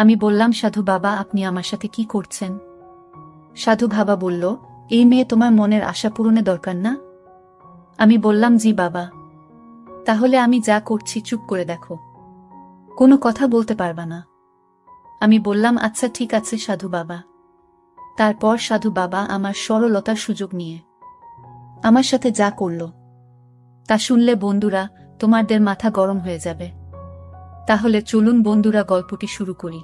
আমি বললাম, সাধু বাবা, আপনি আমার সাথে কি করছেন? সাধু বাবা বলল, এই মেয়ে তোমার মনের আশা পূরণে দরকার না? আমি বললাম, জি বাবা। তাহলে আমি যা করছি চুপ করে দেখো, কোনো কথা বলতে পারবা না। আমি বললাম, আচ্ছা ঠিক আছে সাধু বাবা। তারপর সাধু বাবা আমার সরলতার সুযোগ নিয়ে আমার সাথে যা করল তা শুনলে বন্ধুরা তোমাদের মাথা গরম হয়ে যাবে। তাহলে চলুন বন্ধুরা, গল্পটি শুরু করি।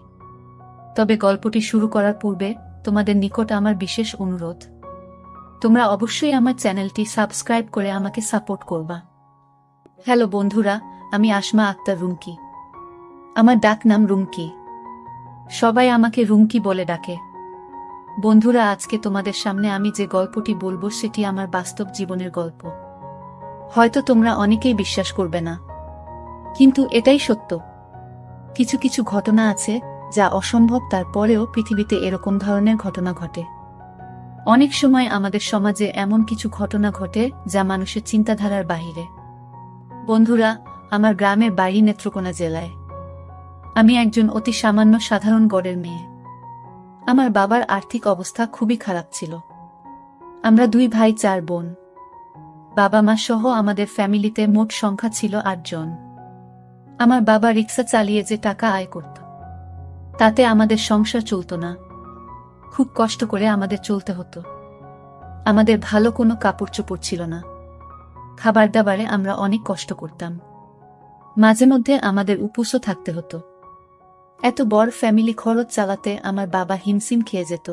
তবে গল্পটি শুরু করার পূর্বে তোমাদের নিকট আমার বিশেষ অনুরোধ, তোমরা অবশ্যই আমার চ্যানেলটি সাবস্ক্রাইব করে আমাকে সাপোর্ট করবা। হ্যালো বন্ধুরা, আমি আসমা আক্তার রুমকি। আমার ডাক নাম রুমকি, সবাই আমাকে রুমকি বলে ডাকে। বন্ধুরা, আজকে তোমাদের সামনে আমি যে গল্পটি বলবো সেটি আমার বাস্তব জীবনের গল্প। হয়তো তোমরা অনেকেই বিশ্বাস করবে না, কিন্তু এটাই সত্য। কিছু কিছু ঘটনা আছে যা অসম্ভব, তারপরেও পৃথিবীতে এরকম ধরনের ঘটনা ঘটে। অনেক সময় আমাদের সমাজে এমন কিছু ঘটনা ঘটে যা মানুষের চিন্তাধারার বাহিরে। বন্ধুরা, আমার গ্রামের বাড়ি নেত্রকোনা জেলায়। আমি একজন অতি সামান্য সাধারণ গড়ের মেয়ে। আমার বাবার আর্থিক অবস্থা খুবই খারাপ ছিল। আমরা 2 ভাই 4 বোন। বাবা মা সহ আমাদের ফ্যামিলিতে মোট সংখ্যা ছিল 8 জন। আমার বাবা রিক্সা চালিয়ে যে টাকা আয় করত তাতে আমাদের সংসার চলত না। খুব কষ্ট করে আমাদের চলতে হতো। আমাদের ভালো কোনো কাপড় চোপড় ছিল না। খাবার দাবারে আমরা অনেক কষ্ট করতাম। মাঝে মধ্যে আমাদের উপোসও থাকতে হতো। এত বড় ফ্যামিলি খরচ চালাতে আমার বাবা হিমশিম খেয়ে যেত।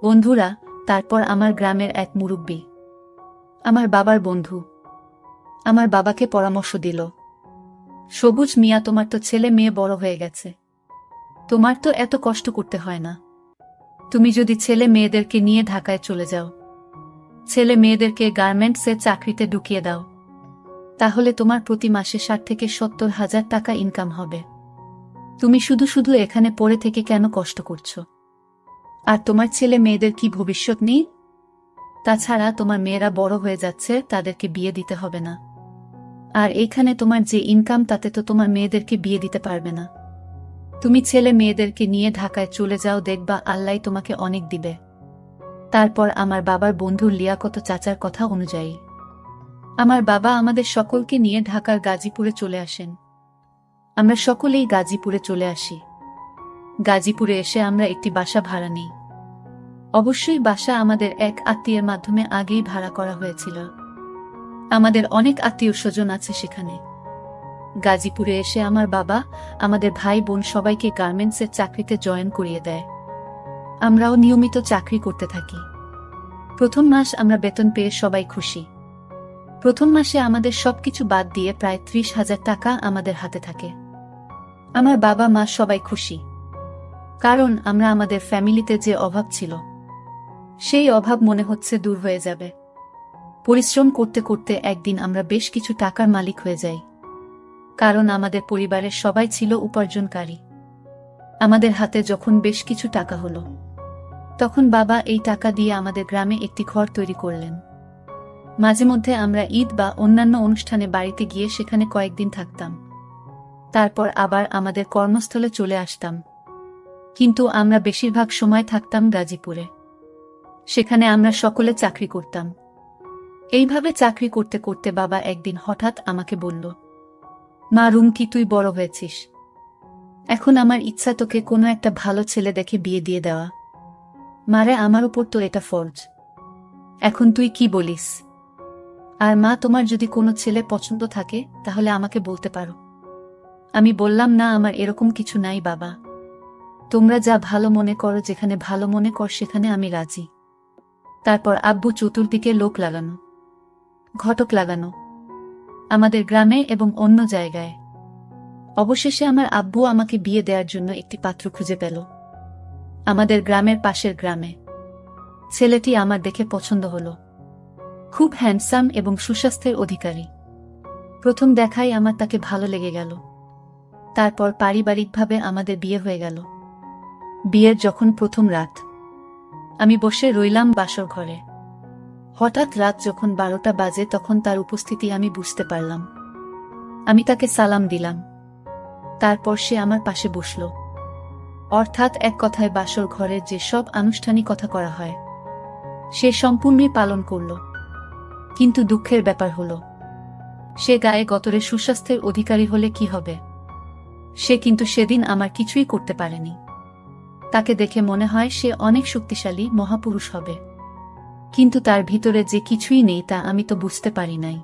বন্ধুরা, তারপর আমার গ্রামের এক মুরব্বি, আমার বাবার বন্ধু, আমার বাবাকে পরামর্শ দিল, সবুজ মিয়া, তোমার তো ছেলে মেয়ে বড় হয়ে গেছে, তোমার তো এত কষ্ট করতে হয় না। তুমি যদি ছেলে মেয়েদেরকে নিয়ে ঢাকায় চলে যাও, ছেলে মেয়েদেরকে গার্মেন্টসে চাকরিতে ঢুকিয়ে দাও, তাহলে তোমার প্রতি মাসে 60 থেকে 70 হাজার টাকা ইনকাম হবে। তুমি শুধু শুধু এখানে পড়ে থেকে কেন কষ্ট করছো? আর তোমার ছেলে মেয়েদের কি ভবিষ্যৎ নেই? তাছাড়া তোমার মেয়েরা বড় হয়ে যাচ্ছে, তাদেরকে বিয়ে দিতে হবে না। আর এইখানে তোমার যে ইনকাম, তাতে তো তোমার মেয়েদেরকে বিয়ে দিতে পারবে না। তুমি ছেলে মেয়েদেরকে নিয়ে ঢাকায় চলে যাও, দেখবা আল্লাহ তোমাকে অনেক দিবে। তারপর আমার বাবার বন্ধু লিয়াকত চাচার কথা অনুযায়ী আমার বাবা আমাদের সকলকে নিয়ে ঢাকার গাজীপুরে চলে আসেন। আমরা সকলেই গাজীপুরে চলে আসি। গাজীপুরে এসে আমরা একটি বাসা ভাড়া নিই। অবশ্যই বাসা আমাদের এক আত্মীয়ের মাধ্যমে আগেই ভাড়া করা হয়েছিল। আমাদের অনেক আত্মীয় স্বজন আছে সেখানে। গাজীপুরে এসে আমার বাবা আমাদের ভাই বোন সবাইকে গার্মেন্টসের চাকরিতে জয়েন করিয়ে দেয়। আমরাও নিয়মিত চাকরি করতে থাকি। প্রথম মাস আমরা বেতন পেয়ে সবাই খুশি। প্রথম মাসে আমাদের সবকিছু বাদ দিয়ে প্রায় 30,000 টাকা আমাদের হাতে থাকে। আমার বাবা মা সবাই খুশি, কারণ আমরা আমাদের ফ্যামিলিতে যে অভাব ছিল সেই অভাব মনে হচ্ছে দূর হয়ে যাবে। পরিশ্রম করতে করতে একদিন আমরা বেশ কিছু টাকার মালিক হয়ে যাই, কারণ আমাদের পরিবারের সবাই ছিল উপার্জনকারী। আমাদের হাতে যখন বেশ কিছু টাকা হলো, তখন বাবা এই টাকা দিয়ে আমাদের গ্রামে একটি ঘর তৈরি করলেন। মাঝে মধ্যে আমরা ঈদ বা অন্যান্য অনুষ্ঠানে বাড়িতে গিয়ে সেখানে কয়েকদিন থাকতাম। তারপর আবার আমাদের কর্মস্থলে চলে আসতাম। কিন্তু আমরা বেশিরভাগ সময় থাকতাম গাজীপুরে। সেখানে আমরা সকলে চাকরি করতাম। এইভাবে চাকরি করতে করতে বাবা একদিন হঠাৎ আমাকে বলল, মা রুমকি, তুই বড় হয়েছিস, এখন আমার ইচ্ছা তোকে কোনো একটা ভালো ছেলে দেখে বিয়ে দিয়ে দেওয়া। মারে, আমার উপর তো এটা ফরজ। এখন তুই কি বলিস? আর মা, তোমার যদি কোনো ছেলে পছন্দ থাকে তাহলে আমাকে বলতে পারো। আমি বললাম, না, আমার এরকম কিছু নাই বাবা, তোমরা যা ভালো মনে করো, যেখানে ভালো মনে কর সেখানে আমি রাজি। তারপর আব্বু চতুর্দিকে লোক লাগানো, ঘটক লাগানো, আমাদের গ্রামে এবং অন্য জায়গায়। অবশেষে আমার আব্বু আমাকে বিয়ে দেওয়ার জন্য একটি পাত্র খুঁজে পেল আমাদের গ্রামের পাশের গ্রামে। ছেলেটি আমার দেখে পছন্দ হলো। খুব হ্যান্ডসাম এবং সুস্বাস্থ্যের অধিকারী। প্রথম দেখাই আমার তাকে ভালো লেগে গেল। তারপর পারিবারিকভাবে আমাদের বিয়ে হয়ে গেল। বিয়ের যখন প্রথম রাত, আমি বসে রইলাম বাসর ঘরে। হঠাৎ রাত যখন 12টা বাজে, তখন তার উপস্থিতি আমি বুঝতে পারলাম। আমি তাকে সালাম দিলাম। তারপর সে আমার পাশে বসল। অর্থাৎ এক কথায় বাসর ঘরে যে সব আনুষ্ঠানিকতা করা হয় সে সম্পূর্ণই পালন করল। কিন্তু দুঃখের ব্যাপার হল, সে গায়ে গতরে সুস্বাস্থ্যের অধিকারী হলে কি হবে? সে কিন্তু সেদিন আমার কিছুই করতে পারেনি। তাকে দেখে মনে হয় সে অনেক শক্তিশালী মহাপুরুষ হবে, কিন্তু তার ভিতরে যে কিছুই নেই তা আমি তো বুঝতে পারি নাই।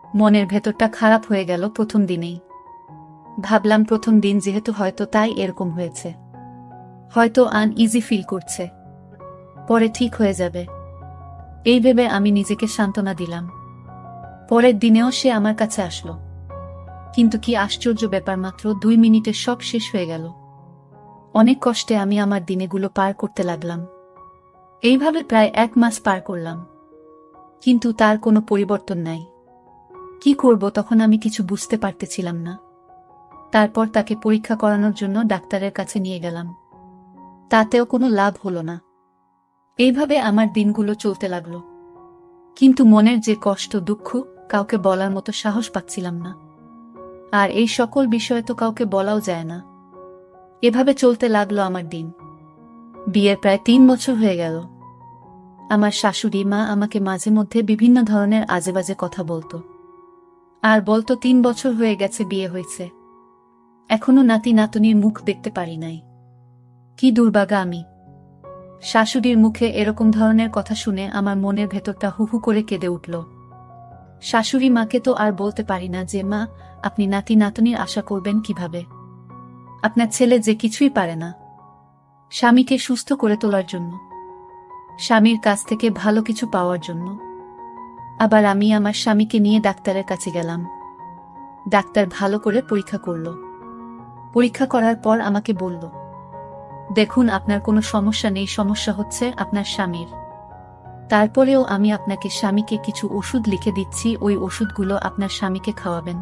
মনের ভেতরটা খারাপ হয়ে গেল প্রথম দিনেই। ভাবলাম প্রথম দিন যেহেতু হয়তো তাই এরকম হয়েছে, হয়তো আনইজি ফিল করছে, পরে ঠিক হয়ে যাবে, এই ভেবে আমি নিজেকে সান্ত্বনা দিলাম। পরের দিনেও সে আমার কাছে আসলো, কিন্তু কি আশ্চর্য ব্যাপার, মাত্র 2 মিনিটে সব শেষ হয়ে গেল। অনেক কষ্টে আমি আমার দিনেগুলো পার করতে লাগলাম। এইভাবে প্রায় 1 মাস পার করলাম, কিন্তু তার কোনো পরিবর্তন নাই। কি করব তখন আমি কিছু বুঝতে পারতেছিলাম না। তারপর তাকে পরীক্ষা করানোর জন্য ডাক্তারের কাছে নিয়ে গেলাম, তাতেও কোনো লাভ হলো না। এইভাবে আমার দিনগুলো চলতে লাগলো, কিন্তু মনের যে কষ্ট দুঃখ কাউকে বলার মতো সাহস পাচ্ছিলাম না। আর এই সকল বিষয় তো কাউকে বলাও যায় না। এভাবে চলতে লাগলো আমার দিন। বিয়ের প্রায় 3 বছর হয়ে গেল। আমার শাশুড়ি মা আমাকে মাঝে মধ্যে বিভিন্ন ধরনের আজেবাজে কথা বলতো, আর বলতো 3 বছর হয়ে গেছে বিয়ে হয়েছে, এখনো নাতি নাতনির মুখ দেখতে পারি নাই। কি দুর্ভাগা আমি! শাশুড়ির মুখে এরকম ধরনের কথা শুনে আমার মনের ভেতরটা হুহু করে কেঁদে উঠল। শাশুড়ি মাকে তো আর বলতে পারি না যে মা, আপনি নাতি নাতনির আশা করবেন কিভাবে? আপনার ছেলে যে কিছুই পারে না স্বামীকে সুস্থ করে তোলার জন্য, স্বামীর কাছ থেকে ভালো কিছু পাওয়ার জন্য। আবার আমি আমার স্বামীকে নিয়ে ডাক্তারের কাছে গেলাম। ডাক্তার ভালো করে পরীক্ষা করল। পরীক্ষা করার পর আমাকে বলল, দেখুন আপনার কোনো সমস্যা নেই, সমস্যা হচ্ছে আপনার স্বামীর। তারপরেও আমি আপনাকে স্বামীকে কিছু ওষুধ লিখে দিচ্ছি, ওই ওষুধগুলো আপনার স্বামীকে খাওয়াবেন,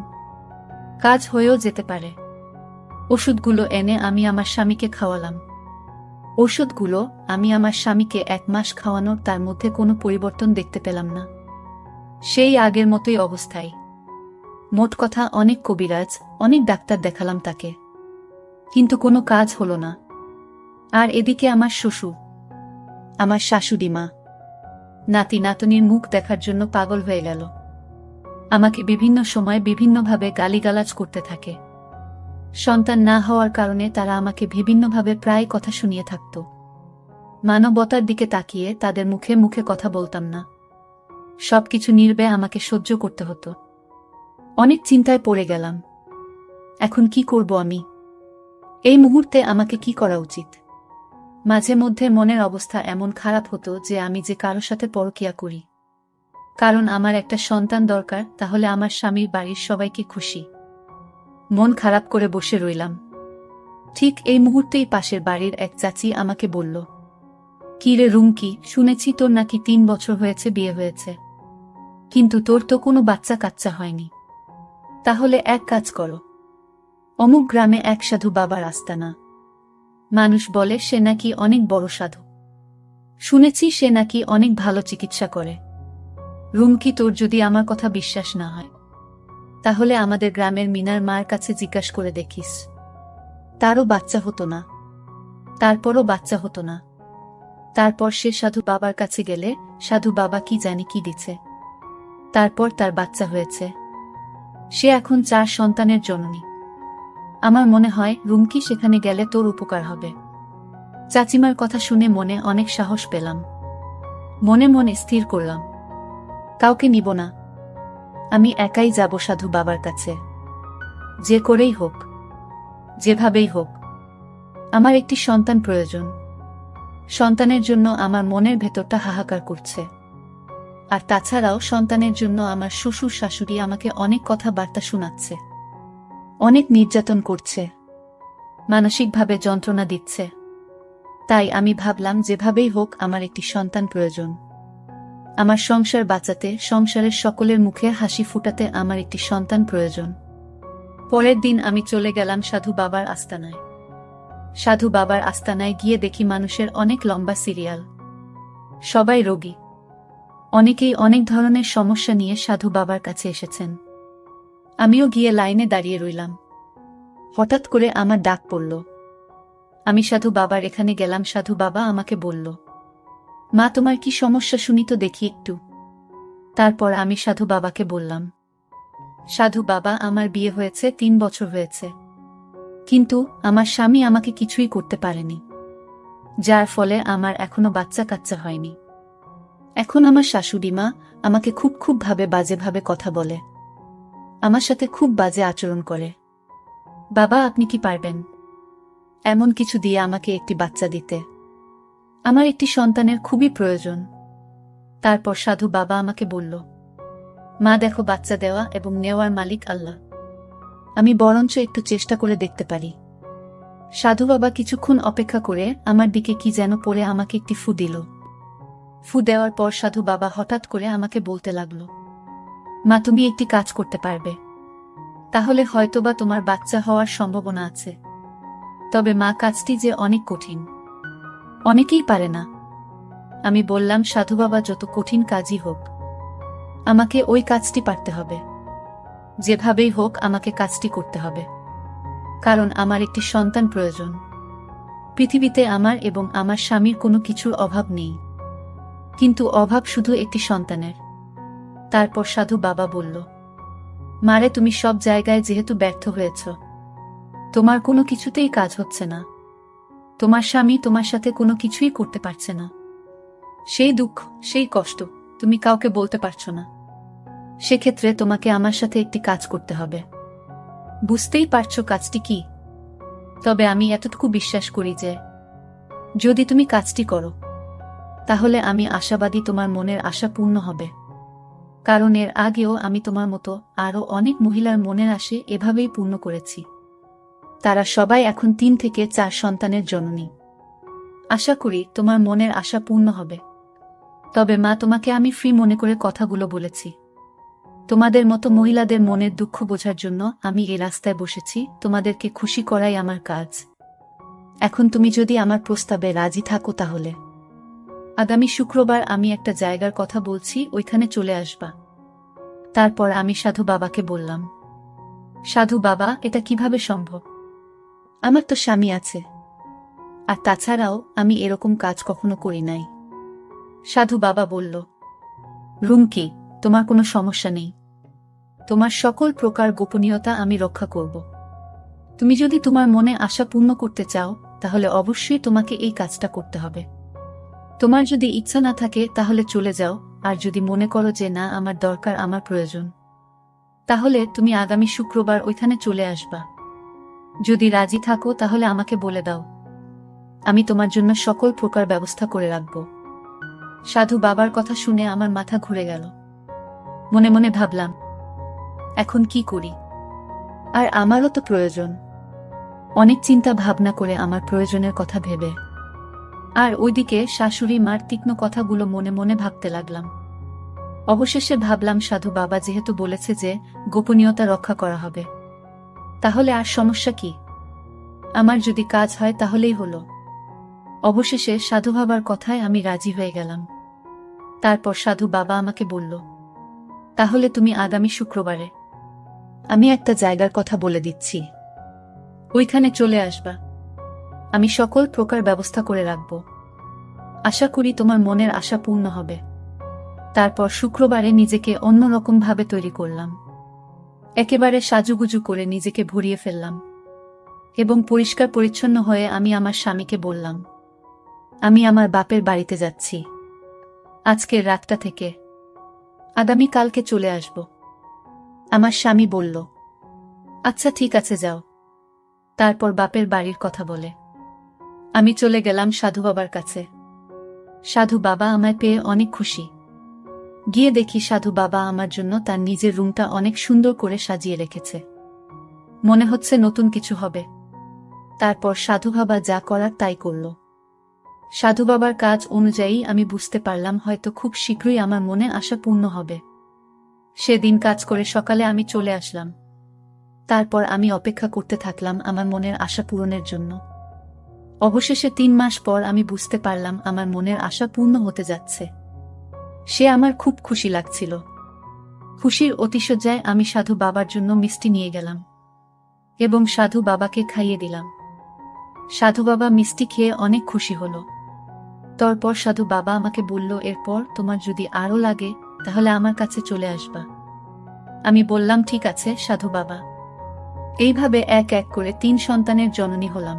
কাজ হয়েও যেতে পারে। ওষুধগুলো এনে আমি আমার স্বামীকে খাওয়ালাম। ওষুধগুলো আমি আমার স্বামীকে 1 মাস খাওয়ানোর তার মধ্যে কোনো পরিবর্তন দেখতে পেলাম না, সেই আগের মতোই অবস্থায়। মোট কথা অনেক কবিরাজ, অনেক ডাক্তার দেখালাম তাকে, কিন্তু কোনো কাজ হলো না। আর এদিকে আমার শ্বশুর, আমার শাশুড়ি মা নাতি নাতনির মুখ দেখার জন্য পাগল হয়ে গেল। আমাকে বিভিন্ন সময় বিভিন্নভাবে গালিগালাজ করতে থাকে। সন্তান না হওয়ার কারণে তারা আমাকে বিভিন্নভাবে প্রায় কথা শুনিয়ে থাকত। মানবতার দিকে তাকিয়ে তাদের মুখে মুখে কথা বলতাম না, সবকিছু নীরবে আমাকে সহ্য করতে হতো। অনেক চিন্তায় পড়ে গেলাম, এখন কি করব আমি? এই মুহূর্তে আমাকে কি করা উচিত? মাঝে মধ্যে মনের অবস্থা এমন খারাপ হতো যে আমি যে কারো সাথে পরকীয়া করি, কারণ আমার একটা সন্তান দরকার, তাহলে আমার স্বামীর বাড়ির সবাইকে খুশি। মন খারাপ করে বসে রইলাম। ঠিক এই মুহূর্তেই পাশের বাড়ির এক চাচি আমাকে বলল, কি রে রুমকি, শুনেছি তোর নাকি 3 বছর হয়েছে বিয়ে হয়েছে, কিন্তু তোর তো কোনো বাচ্চা কাচ্চা হয়নি। তাহলে এক কাজ করো, অমুক গ্রামে এক সাধু বাবার আস্তানা, মানুষ বলে সে নাকি অনেক বড় সাধু, শুনেছি সে নাকি অনেক ভালো চিকিৎসা করে। রুমকি, তোর যদি আমার কথা বিশ্বাস না হয় তাহলে আমাদের গ্রামের মিনার মার কাছে জিজ্ঞাসা করে দেখিস। তারও বাচ্চা হতো না, তারপরও বাচ্চা হতো না। তারপর সে সাধু বাবার কাছে গেলে সাধু বাবা কি জানি কি দিছে, তারপর তার বাচ্চা হয়েছে। সে এখন 4 সন্তানের জননী। আমার মনে হয় রুমকি সেখানে গেলে তোর উপকার হবে। চাচিমার কথা শুনে মনে অনেক সাহস পেলাম। মনে মনে স্থির করলাম, কাউকে নিব না, আমি একাই যাব সাধু বাবার কাছে। যে করেই হোক, যেভাবেই হোক, আমার একটি সন্তান প্রয়োজন। সন্তানের জন্য আমার মনের ভেতরটা হাহাকার করছে। আর তাছাড়াও সন্তানের জন্য আমার শ্বশুর শাশুড়ি আমাকে অনেক কথাবার্তা শোনাচ্ছে, অনেক নির্যাতন করছে, মানসিকভাবে যন্ত্রণা দিচ্ছে। তাই আমি ভাবলাম যেভাবেই হোক আমার একটি সন্তান প্রয়োজন। আমার সংসার বাঁচাতে, সংসারের সকলের মুখে হাসি ফুটাতে আমার একটি সন্তান প্রয়োজন। পরের দিন আমি চলে গেলাম সাধু বাবার আস্তানায়। সাধু বাবার আস্তানায় গিয়ে দেখি মানুষের অনেক লম্বা সিরিয়াল, সবাই রোগী, অনেকেই অনেক ধরনের সমস্যা নিয়ে সাধু বাবার কাছে এসেছেন। আমিও গিয়ে লাইনে দাঁড়িয়ে রইলাম। হঠাৎ করে আমার ডাক পড়ল। আমি সাধু বাবার এখানে গেলাম। সাধু বাবা আমাকে বলল, মা তোমার কি সমস্যা শুনি তো দেখি একটু। তারপর আমি সাধু বাবাকে বললাম, সাধু বাবা, আমার বিয়ে হয়েছে 3 বছর হয়েছে, কিন্তু আমার স্বামী আমাকে কিছুই করতে পারেনি, যার ফলে আমার এখনো বাচ্চা কাচ্চা হয়নি। এখন আমার শাশুড়ি মা আমাকে খুব বাজেভাবে কথা বলে, আমার সাথে খুব বাজে আচরণ করে। বাবা, আপনি কি পারবেন এমন কিছু দিয়ে আমাকে একটি বাচ্চা দিতে? আমার একটি সন্তানের খুবই প্রয়োজন। তারপর সাধু বাবা আমাকে বলল, মা দেখো, বাচ্চা দেওয়া এবং নেওয়ার মালিক আল্লাহ, আমি বরঞ্চ একটু চেষ্টা করে দেখতে পারি। সাধু বাবা কিছুক্ষণ অপেক্ষা করে আমার দিকে কি যেন পড়ে আমাকে একটি ফু দিল। ফু দেওয়ার পর সাধু বাবা হঠাৎ করে আমাকে বলতে লাগল, মা তুমি একটি কাজ করতে পারবে, তাহলে হয়তোবা তোমার বাচ্চা হওয়ার সম্ভাবনা আছে। তবে মা, কাজটি যে অনেক কঠিন, অনেকেই পারে না। আমি বললাম, সাধু বাবা, যত কঠিন কাজই হোক আমাকে ওই কাজটি পারতে হবে, যেভাবেই হোক আমাকে কাজটি করতে হবে, কারণ আমার একটি সন্তান প্রয়োজন। পৃথিবীতে আমার এবং আমার স্বামীর কোনো কিছুর অভাব নেই, কিন্তু অভাব শুধু একটি সন্তানের। তারপর সাধু বাবা বলল, মারে, তুমি সব জায়গায় যেহেতু ব্যর্থ হয়েছ, তোমার কোনো কিছুতেই কাজ হচ্ছে না, তোমার স্বামী তোমার সাথে কোনো কিছুই করতে পারছে না, সেই দুঃখ, সেই কষ্ট তুমি কাউকে বলতে পারছো না, সেক্ষেত্রে তোমাকে আমার সাথে একটি কাজ করতে হবে। বুঝতেই পারছো কাজটি কি? তবে আমি এতটুকু বিশ্বাস করি যে যদি তুমি কাজটি করো, তাহলে আমি আশাবাদী তোমার মনের আশা পূর্ণ হবে, কারণ এর আগেও আমি তোমার মতো আরও অনেক মহিলার মনের আশা এভাবেই পূর্ণ করেছি। তারা সবাই এখন 3 থেকে 4 সন্তানের জননী। আশা করি তোমার মনের আশা পূর্ণ হবে। তবে মা, তোমাকে আমি ফ্রি মনে করে কথাগুলো বলেছি। তোমাদের মতো মহিলাদের মনের দুঃখ বোঝার জন্য আমি এই রাস্তায় বসেছি, তোমাদেরকে খুশি করাই আমার কাজ। এখন তুমি যদি আমার প্রস্তাবে রাজি থাকো, তাহলে আগামী শুক্রবার আমি একটা জায়গার কথা বলছি, ওইখানে চলে আসবা। তারপর আমি সাধু বাবাকে বললাম, সাধু বাবা, এটা কিভাবে সম্ভব? আমার তো স্বামী আছে, আর তাছাড়াও আমি এরকম কাজ কখনো করি নাই। সাধু বাবা বলল, রুমকি, তোমার কোনো সমস্যা নেই, তোমার সকল প্রকার গোপনীয়তা আমি রক্ষা করব। তুমি যদি তোমার মনে আশা পূর্ণ করতে চাও, তাহলে অবশ্যই তোমাকে এই কাজটা করতে হবে। তোমার যদি ইচ্ছা না থাকে তাহলে চলে যাও, আর যদি মনে করো যে না, আমার দরকার, আমার প্রয়োজন, তাহলে তুমি আগামী শুক্রবার ওইখানে চলে আসবা। যদি রাজি থাকো তাহলে আমাকে বলে দাও, আমি তোমার জন্য সকল প্রকার ব্যবস্থা করে রাখব। সাধু বাবার কথা শুনে আমার মাথা ঘুরে গেল। মনে মনে ভাবলাম, এখন কি করি? আর আমারও তো প্রয়োজন। অনেক চিন্তা ভাবনা করে আমার প্রয়োজনের কথা ভেবে আর ওইদিকে শাশুড়ি মার তীক্ষ্ণ কথাগুলো মনে মনে ভাবতে লাগলাম। অবশেষে ভাবলাম, সাধু বাবা যেহেতু বলেছে যে গোপনীয়তা রক্ষা করা হবে, তাহলে আর সমস্যা কি? আমার যদি কাজ হয় তাহলেই হলো। অবশেষে সাধু বাবার কথায় আমি রাজি হয়ে গেলাম। তারপর সাধু বাবা আমাকে বলল, তাহলে তুমি আগামী শুক্রবারে আমি একটা জায়গার কথা বলে দিচ্ছি, ওইখানে চলে আসবা। আমি সকল প্রকার ব্যবস্থা করে রাখব। আশা করি তোমার মনের আশা পূর্ণ হবে। তারপর শুক্রবারে নিজেকে অন্যরকম ভাবে তৈরি করলাম। একেবারে সাজুগুজু করে নিজেকে ভরিয়ে ফেললাম এবং পরিষ্কার পরিচ্ছন্ন হয়ে আমি আমার স্বামীকে বললাম, আমি আমার বাপের বাড়িতে যাচ্ছি আজকের রাতটা থেকে, আগামীকালকে চলে আসব। আমার স্বামী বলল, আচ্ছা ঠিক আছে, যাও। তারপর বাপের বাড়ির কথা বলে আমি চলে গেলাম সাধু বাবার কাছে। সাধু বাবা আমায় পেয়ে অনেক খুশি। গিয়ে দেখি সাধু বাবা আমার জন্য তার নিজের রুমটা অনেক সুন্দর করে সাজিয়ে রেখেছে। মনে হচ্ছে নতুন কিছু হবে। তারপর সাধু বাবা যা করার তাই করল। সাধু বাবার কাজ অনুযায়ী আমি বুঝতে পারলাম হয়তো খুব শীঘ্রই আমার মনে আশা পূর্ণ হবে। সেদিন কাজ করে সকালে আমি চলে আসলাম। তারপর আমি অপেক্ষা করতে থাকলাম আমার মনের আশা পূরণের জন্য। অবশেষে 3 মাস পর আমি বুঝতে পারলাম আমার মনের আশা পূর্ণ হতে যাচ্ছে। সে আমার খুব খুশি লাগছিল। খুশির অতিশয্যায় আমি সাধু বাবার জন্য মিষ্টি নিয়ে গেলাম এবং সাধু বাবাকে খাইয়ে দিলাম। সাধু বাবা মিষ্টি খেয়ে অনেক খুশি হলো। তারপর সাধু বাবা আমাকে বলল, এরপর তোমার যদি আরও লাগে তাহলে আমার কাছে চলে আসবা। আমি বললাম, ঠিক আছে সাধু বাবা। এইভাবে এক এক করে 3 সন্তানের জননী হলাম।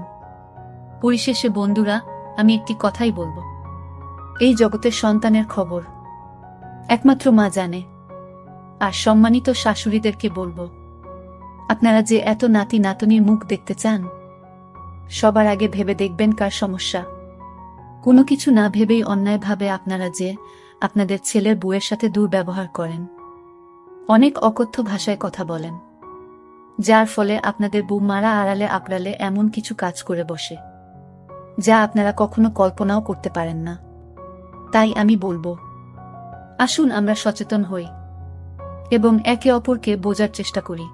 পরিশেষে বন্ধুরা, আমি একটি কথাই বলবো, এই জগতের সন্তানের খবর একমাত্র মা জানে। আর সম্মানিত শাশুড়িদেরকে বলবো, আপনারা যে এত নাতি নাতনির মুখ দেখতে চান, সবার আগে ভেবে দেখবেন কার সমস্যা। কোনো কিছু না ভেবেই অন্যায়ভাবে আপনারা যে আপনাদের ছেলের বউয়ের সাথে দুর্ব্যবহার করেন, অনেক অকথ্য ভাষায় কথা বলেন, যার ফলে আপনাদের বউ মারা আড়ালে আঁকড়ালে এমন কিছু কাজ করে বসে যা আপনারা কখনো কল্পনাও করতে পারেন না। তাই আমি বলবো, আসুন আমরা সচেতন হই এবং একে অপরকে বোঝার চেষ্টা করি।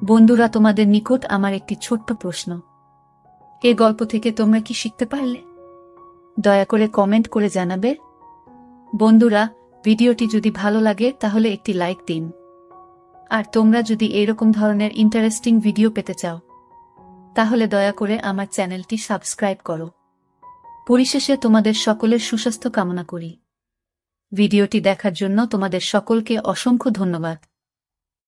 বন্ধুরা, তোমাদের নিকট আমার একটি ছোট্ট প্রশ্ন, এই গল্প থেকে তোমরা কি শিখতে পারলে? দয়া করে কমেন্ট করে জানাবে। বন্ধুরা, ভিডিওটি যদি ভালো লাগে তাহলে একটি লাইক দিন। আর তোমরা যদি এইরকম ধরনের ইন্টারেস্টিং ভিডিও পেতে চাও তাহলে দয়া করে আমার চ্যানেলটি সাবস্ক্রাইব করো। পরিশেষে তোমাদের সকলের সুস্বাস্থ্য কামনা করি। ভিডিওটি দেখার জন্য তোমাদের সকলকে অসংখ্য ধন্যবাদ।